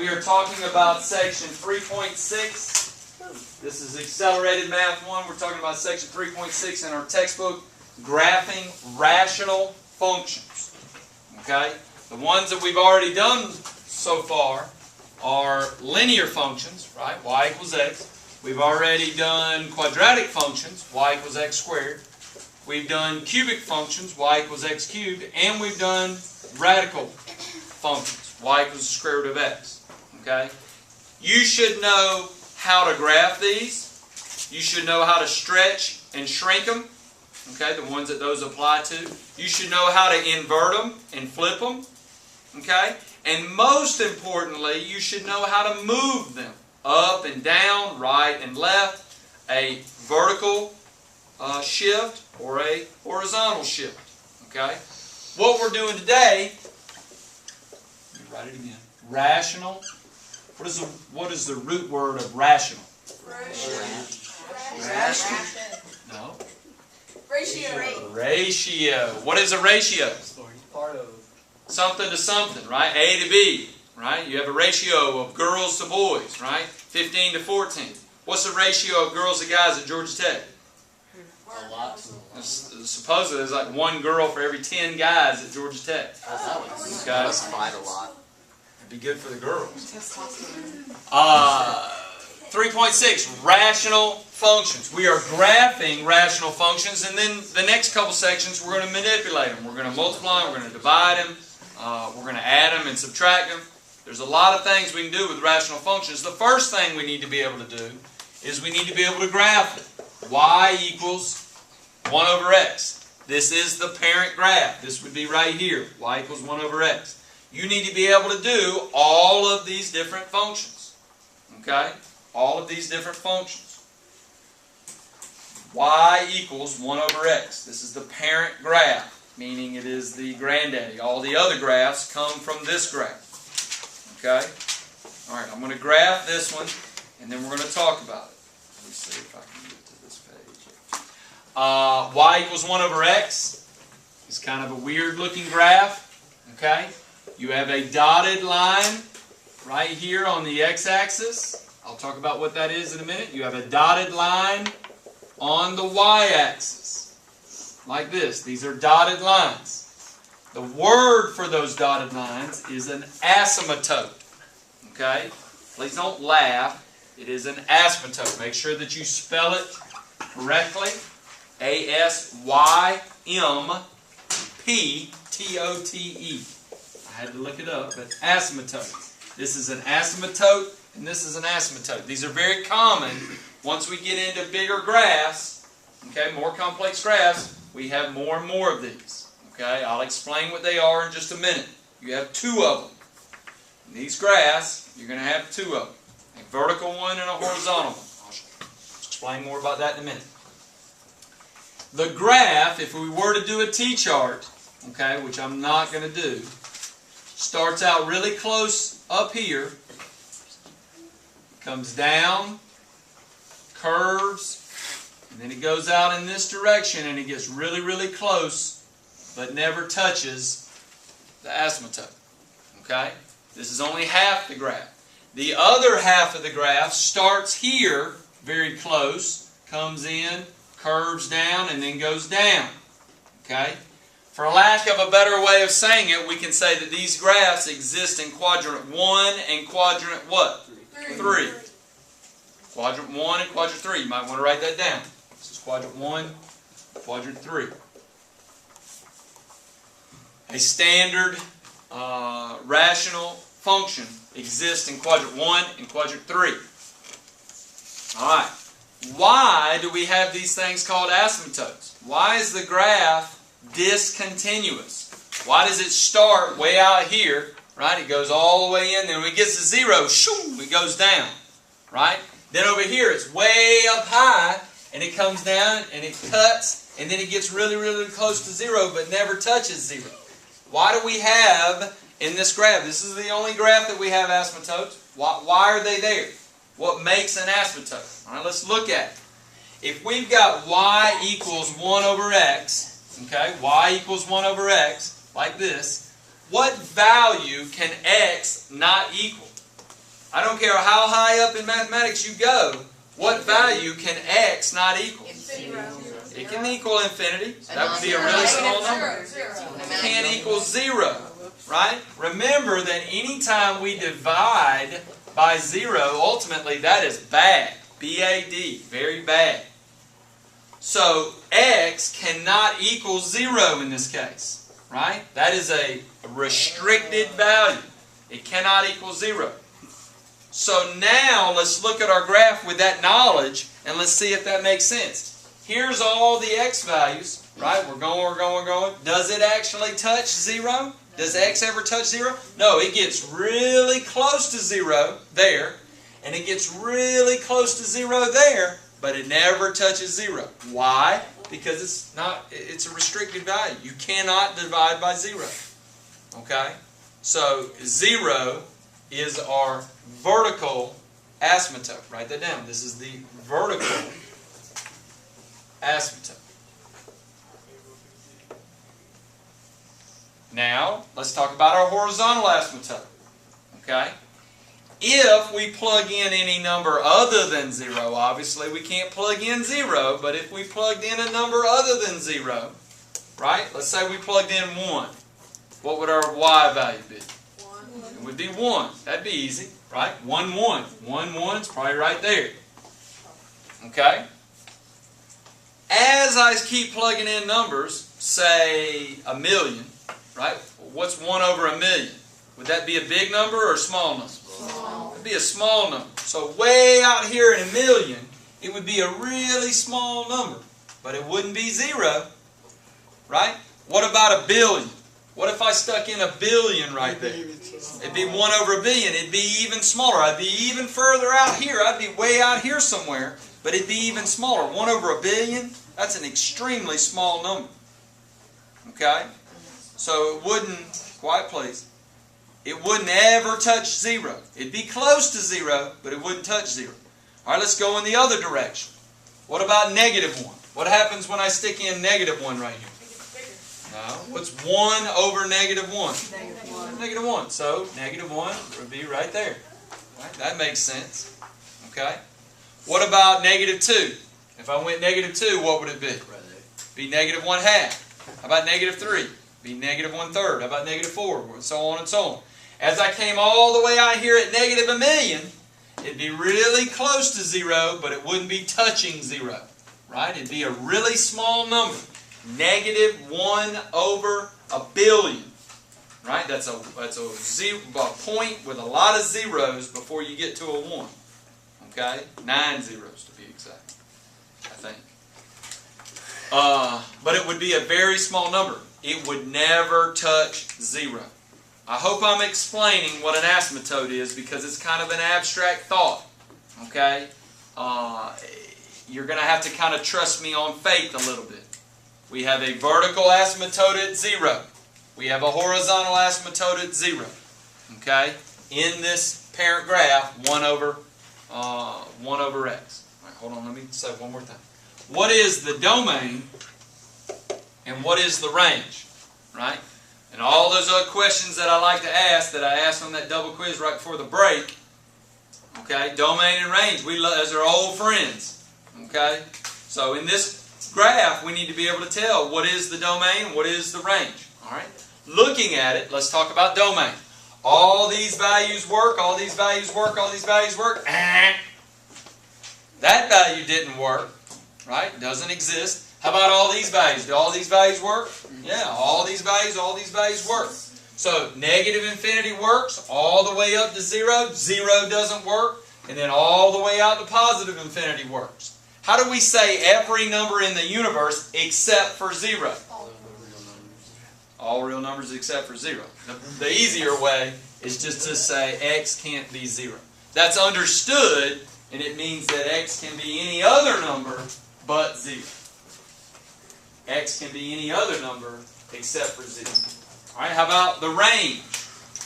are talking about section 3.6. This is Accelerated Math 1. We're talking about section 3.6 in our textbook, Graphing Rational Functions. Okay? The ones that we've already done so far are linear functions, right? Y equals x. We've already done quadratic functions, y equals x squared. We've done cubic functions, y equals x cubed. And we've done radical functions, y equals the square root of x. Okay? You should know how to graph these. You should know how to stretch and shrink them. Okay, the ones that those apply to. You should know how to invert them and flip them. Okay? And most importantly, you should know how to move them up and down, right and left, a vertical shift or a horizontal shift. Okay? What we're doing today, let me write it again. Rational. What is the root word of rational? Ratio. No. Ratio. What is a ratio? Part of Something to something, right? A to B, right? You have a ratio of girls to boys, right? 15 to 14. What's the ratio of girls to guys at Georgia Tech? a lot. Supposedly there's like one girl for every 10 guys at Georgia Tech. That was fight a lot. It'd be good for the girls. 3.6, rational functions. We are graphing rational functions, and then the next couple sections we're going to manipulate them. We're going to multiply them, we're going to divide them, we're going to add them and subtract them. There's a lot of things we can do with rational functions. The first thing we need to be able to do is we need to be able to graph it. Y equals 1 over x. This is the parent graph. This would be right here. Y equals 1 over x. You need to be able to do all of these different functions. Okay? All of these different functions. Y equals 1 over x. This is the parent graph, meaning it is the granddaddy. All the other graphs come from this graph. Okay? Alright, I'm going to graph this one, and then we're going to talk about it. Let me see if I can get to this page. Y equals 1 over x. It's kind of a weird looking graph. Okay? You have a dotted line right here on the x-axis. I'll talk about what that is in a minute. You have a dotted line on the y-axis. Like this. These are dotted lines. The word for those dotted lines is an asymptote. Okay? Please don't laugh. It is an asymptote. Make sure that you spell it correctly. A-S-Y-M-P-T-O-T-E. I had to look it up, but asymptote. This is an asymptote, and this is an asymptote. These are very common. Once we get into bigger graphs, okay, more complex graphs, we have more and more of these. Okay, I'll explain what they are in just a minute. You have 2 of them. In these graphs, you're going to have 2 of them. A vertical one and a horizontal one. I'll explain more about that in a minute. The graph, if we were to do a T-chart, okay, which I'm not going to do, starts out really close up here, comes down, curves, and then it goes out in this direction and it gets really, really close, but never touches the asymptote. Okay? This is only half the graph. The other half of the graph starts here, very close, comes in, curves down, and then goes down. Okay? For lack of a better way of saying it, we can say that these graphs exist in quadrant 1 and quadrant what? 3. Quadrant 1 and quadrant 3. You might want to write that down. This is quadrant 1, quadrant 3. A standard rational function exists in quadrant 1 and quadrant 3. Alright. Why do we have these things called asymptotes? Why is the graph discontinuous? Why does it start way out here, right? It goes all the way in, then when it gets to 0, shoo, it goes down, right? Then over here, it's way up high, and it comes down, and it cuts, and then it gets really, really close to 0, but never touches 0. Why do we have, in this graph, this is the only graph that we have asymptotes. Why are they there? What makes an asymptote? All right, let's look at it. If we've got y equals 1 over x, okay, y equals 1 over x, like this, what value can x not equal? I don't care how high up in mathematics you go, what value can x not equal? It can equal infinity. That would be a really small number. It can't equal 0, right? Remember that anytime we divide by 0, ultimately that is bad. B-A-D, very bad. So x cannot equal 0 in this case, right? That is a restricted value. It cannot equal 0. So now let's look at our graph with that knowledge and let's see if that makes sense. Here's all the x values, right? We're going. Does it actually touch 0? Does x ever touch 0? No, it gets really close to 0 there, and it gets really close to 0 there, but it never touches 0. Why? Because it's a restricted value. You cannot divide by 0. Okay? So 0 is our vertical asymptote. Write that down. This is the vertical asymptote. Now, let's talk about our horizontal asymptote. Okay? If we plug in any number other than 0, obviously we can't plug in 0, but if we plugged in a number other than 0, right? Let's say we plugged in 1. What would our y value be? It would be 1. That'd be easy, right? 1, 1. 1, 1 is probably right there. Okay? As I keep plugging in numbers, say 1,000,000, right? What's 1 over 1,000,000? Would that be a big number or a small number? Small. It would be a small number. So way out here in 1,000,000, it would be a really small number. But it wouldn't be 0, right? What about 1,000,000,000? What if I stuck in 1,000,000,000 right there? It'd be 1 over 1,000,000,000. It'd be even smaller. I'd be even further out here. I'd be way out here somewhere. But it'd be even smaller. 1 over 1,000,000,000, that's an extremely small number. Okay? So it wouldn't, quiet please, it wouldn't ever touch 0. It'd be close to 0, but it wouldn't touch 0. All right, let's go in the other direction. What about -1? What happens when I stick in -1 right here? No. What's 1 over -1? -1. So -1 would be right there. Right? That makes sense. Okay? What about -2? If I went -2, what would it be? Be -1/2. How about -3? Be -1/3. How about -4? And so on and so on. As I came all the way out here at -1,000,000, it'd be really close to 0, but it wouldn't be touching 0. Right? It'd be a really small number. -1 over 1,000,000,000. Right? That's a point with a lot of zeros before you get to a 1. Okay? 9 zeros to be exact, I think. But it would be a very small number. It would never touch 0. I hope I'm explaining what an asymptote is because it's kind of an abstract thought. Okay? You're going to have to kind of trust me on faith a little bit. We have a vertical asymptote at 0. We have a horizontal asymptote at 0. Okay? In this parent graph, 1 over x. All right, hold on, let me say it one more time. What is the domain and what is the range? Right? And all those other questions that I like to ask, that I asked on that double quiz right before the break. Okay? Domain and range, those are old friends. Okay? So in this graph, we need to be able to tell what is the domain and what is the range. All right? Looking at it, let's talk about domain. All these values work, all these values work, all these values work. That value didn't work, right? Doesn't exist. How about all these values? Do all these values work? Yeah, all these values work. So negative infinity works all the way up to 0. 0 doesn't work. And then all the way out to positive infinity works. How do we say every number in the universe except for 0? All real numbers except for 0. The easier way is just to say x can't be 0. That's understood, and it means that x can be any other number but 0. X can be any other number except for 0. All right, how about the range?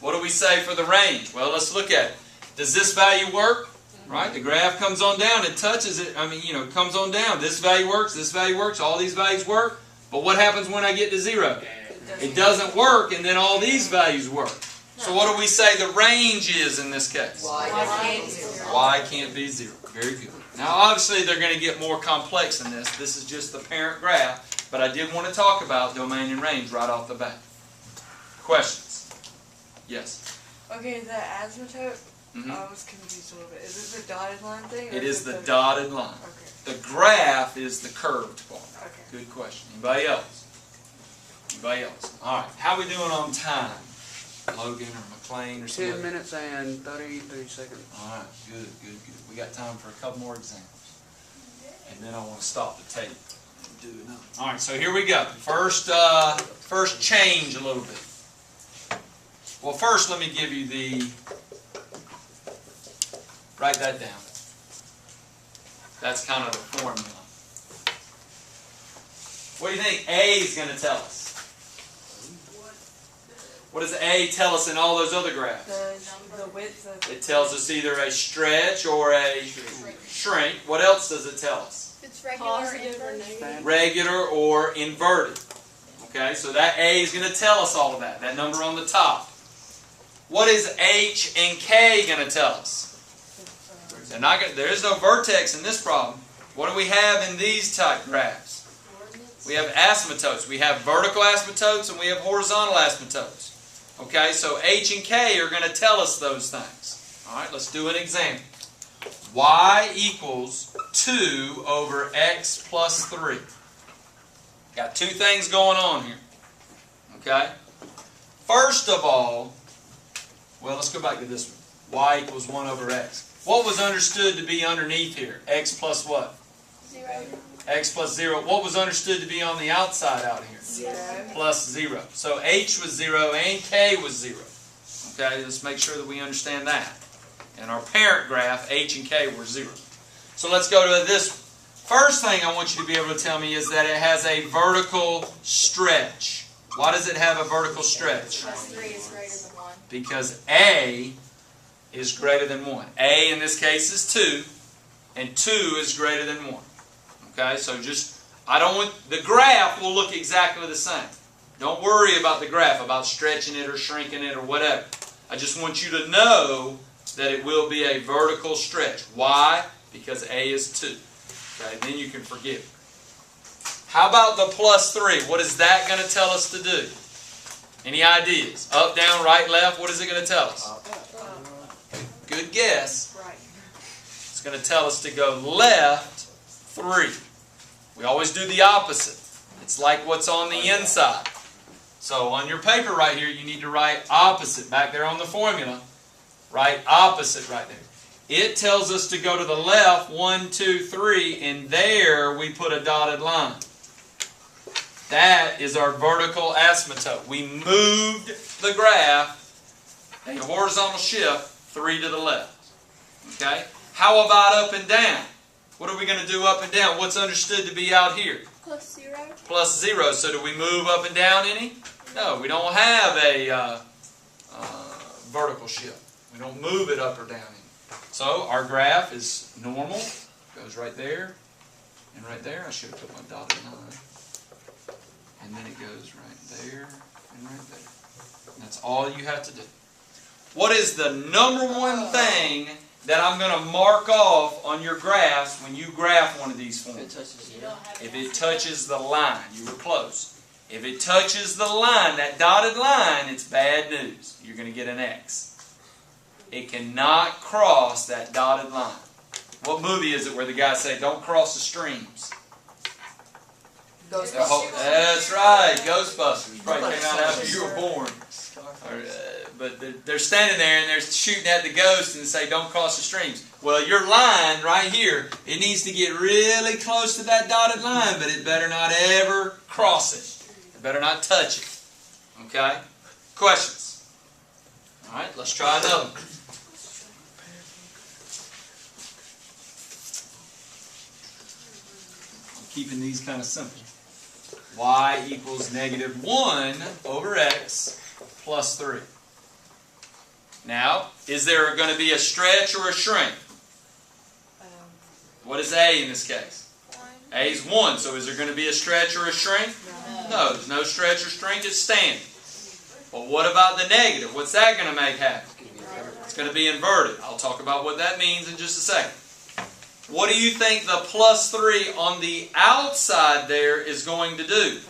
What do we say for the range? Well, let's look at it. Does this value work? Right, the graph comes on down, it touches it, comes on down. This value works, all these values work. But what happens when I get to 0? It doesn't work, and then all these values work. So what do we say the range is in this case? Y Can't be 0. Very good. Now obviously they're going to get more complex than this. This is just the parent graph, but I did want to talk about domain and range right off the bat. Questions? Yes. Okay, the asymptote, Mhm. I was confused a little bit. Is it the dotted line thing? Or It is the the dotted line. Okay, The graph is the curved part. okay. Good question. Anybody else? Anybody else? All right. How we doing on time? Logan or McLean or 10 somebody? minutes and 33 seconds. All right. Good, good, good. We got time for a couple more examples. And then I want to stop the tape and do another. All right. So here we go. First change a little bit. Well, first let me give you the, write that down. That's kind of the formula. What do you think A is going to tell us? What does A tell us in all those other graphs? The width of It tells us either a stretch or a shrink. What else does it tell us? It's regular or positive or inverted. negative. Regular or inverted. Okay, so that A is going to tell us all of that. That number on the top. What is H and K going to tell us? They're not gonna, there is no vertex in this problem. What do we have in these type graphs? We have asymptotes. We have vertical asymptotes and we have horizontal asymptotes. Okay, so H and K are going to tell us those things. All right, let's do an example. Y equals 2 over x plus 3. Got two things going on here. Okay? First of all, well, let's go back to this one. Y equals 1 over x. What was understood to be underneath here? X plus what? 0. X plus 0. What was understood to be on the outside out here? 0. Plus 0. So H was 0 and K was 0. Okay, let's make sure that we understand that. In our parent graph, H and K were 0. So let's go to this one. First thing I want you to be able to tell me is that it has a vertical stretch. Why does it have a vertical stretch? Plus 3 is greater than 1. Because A is greater than 1. A in this case is 2, and 2 is greater than 1. Okay, so just, I don't want, the graph will look exactly the same. Don't worry about the graph, about stretching it or shrinking it or whatever. I just want you to know that it will be a vertical stretch. Why? Because A is 2. Okay, then you can forget it. How about the plus 3? What is that going to tell us to do? Any ideas? Up, down, right, left? What is it going to tell us? Good guess. Right. It's going to tell us to go left 3. We always do the opposite. It's like what's on the inside. So on your paper right here, you need to write opposite. Back there on the formula, write opposite right there. It tells us to go to the left 1, 2, 3, and there we put a dotted line. That is our vertical asymptote. We moved the graph, a horizontal shift, 3 to the left. Okay? How about up and down? What are we going to do up and down? What's understood to be out here? Plus 0. Plus 0. So do we move up and down any? No, we don't have a vertical shift. We don't move it up or down any. So our graph is normal. Goes right there and right there. I should have put my dotted line. And then it goes right there and right there. And that's all you have to do. What is the number one thing that I'm going to mark off on your graphs when you graph one of these for me? It touches You zero. don't have If it touches the line, you were close. If it touches the line, that dotted line, it's bad news. You're going to get an X. It cannot cross that dotted line. What movie is it where the guys say, don't cross the streams? That's right, Ghostbusters. Probably came out after you were born. But they're standing there and they're shooting at the ghost and say, don't cross the streams. Well, your line right here, it needs to get really close to that dotted line, but it better not ever cross it. It better not touch it. Okay? Questions? All right, let's try another one. I'm keeping these kind of simple. Y equals negative 1 over x plus 3. Now, is there going to be a stretch or a shrink? What is A in this case? 1. A is 1, so is there going to be a stretch or a shrink? No, there's no stretch or shrink, it's standing. Well, what about the negative? What's that going to make happen? It's going to be inverted. I'll talk about what that means in just a second. What do you think the plus 3 on the outside there is going to do?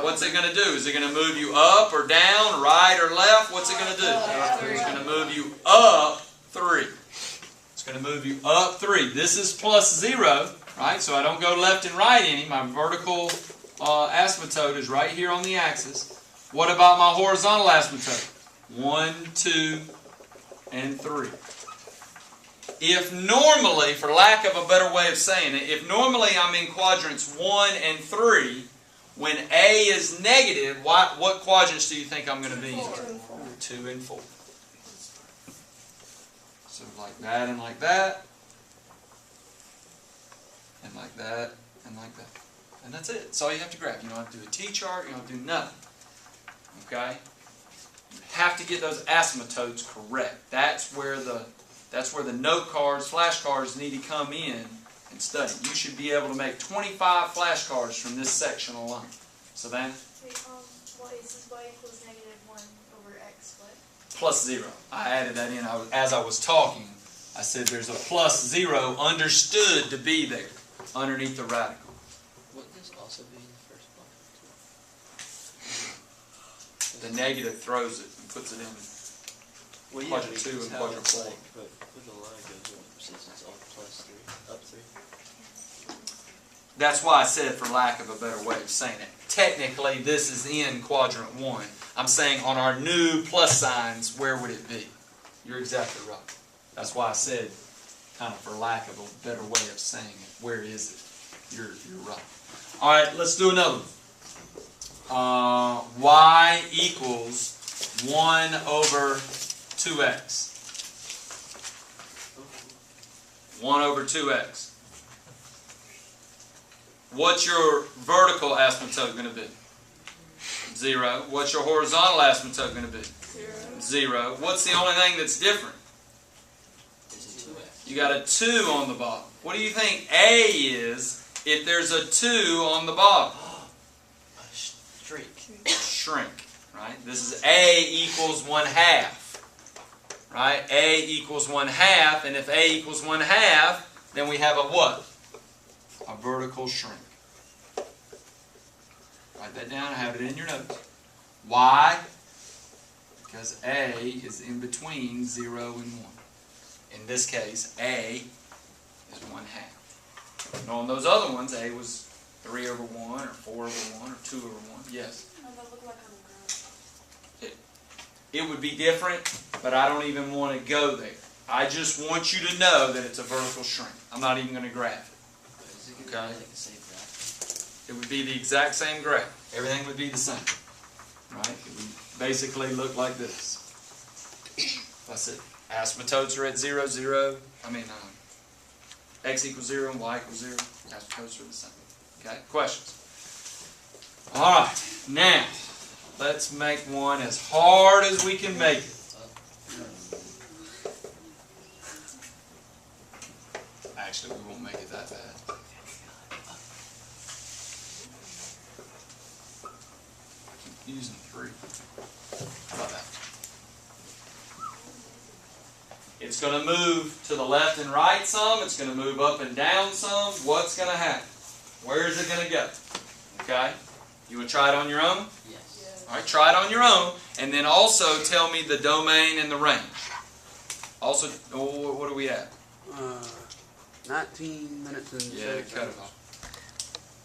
What's it going to do? Is it going to move you up or down, right or left? What's it going to do? It's going to move you up 3. It's going to move you up 3. This is plus 0, right? So I don't go left and right any. My vertical asymptote is right here on the axis. What about my horizontal asymptote? 1, 2, and 3. If normally, for lack of a better way of saying it, if normally I'm in quadrants 1 and 3, when A is negative, what quadrants do you think I'm going to be in? 2 and 4. So like that and like that. And like that and like that. And that's it. That's all you have to graph. You don't have to do a T-chart. You don't have to do nothing. Okay? You have to get those asymptotes correct. That's where the note cards, flashcards need to come in and study. You should be able to make 25 flashcards from this section alone. So then, What is this y equals negative 1 over x, what? plus 0. I added that in. As I was talking, I said there's a plus 0 understood to be there underneath the radical. Wouldn't this also be in the first part? The negative throws it and puts it in. Well, Quadrant 2 because and how quadrant it's 4. like, but where the line goes up, since it's all plus 3, up 3. That's why I said, for lack of a better way of saying it, technically this is in quadrant 1. I'm saying on our new plus signs, where would it be? You're exactly right. That's why I said, kind of for lack of a better way of saying it, where is it? You're right. All right, let's do another one. Y equals 1 over 2x. 1 over 2x. What's your vertical asymptote going to be? 0. What's your horizontal asymptote going to be? 0. What's the only thing that's different? It's a 2x. You got a 2 on the bottom. What do you think A is if there's a 2 on the bottom? A streak. Shrink. Right? This is A equals 1/2. Right? A equals 1/2, and if A equals 1/2, then we have a what? A vertical shrink. Write that down, have it in your notes. Why? Because A is in between 0 and 1. In this case, A is 1/2. And on those other ones, A was 3 over 1, or 4 over 1, or 2 over 1. Yes? What does that look like on the ground? It would be different, but I don't even want to go there. I just want you to know that it's a vertical shrink. I'm not even going to graph it. Is it Okay. like the same graph? It would be the exact same graph. Everything would be the same. Right? It would basically look like this. That's it. Asymptotes are at 0, 0. X equals 0 and Y equals 0. Asymptotes are the same. Okay? Questions? All right. Now, let's make one as hard as we can make it. Actually, we won't make it that bad. I keep using 3. How about that? It's going to move to the left and right some. It's going to move up and down some. What's going to happen? Where is it going to go? Okay? You want to try it on your own? Yes. All right, try it on your own. And then also tell me the domain and the range. Also, what are we at? 19 minutes and Yeah, 30 cut it seconds. off.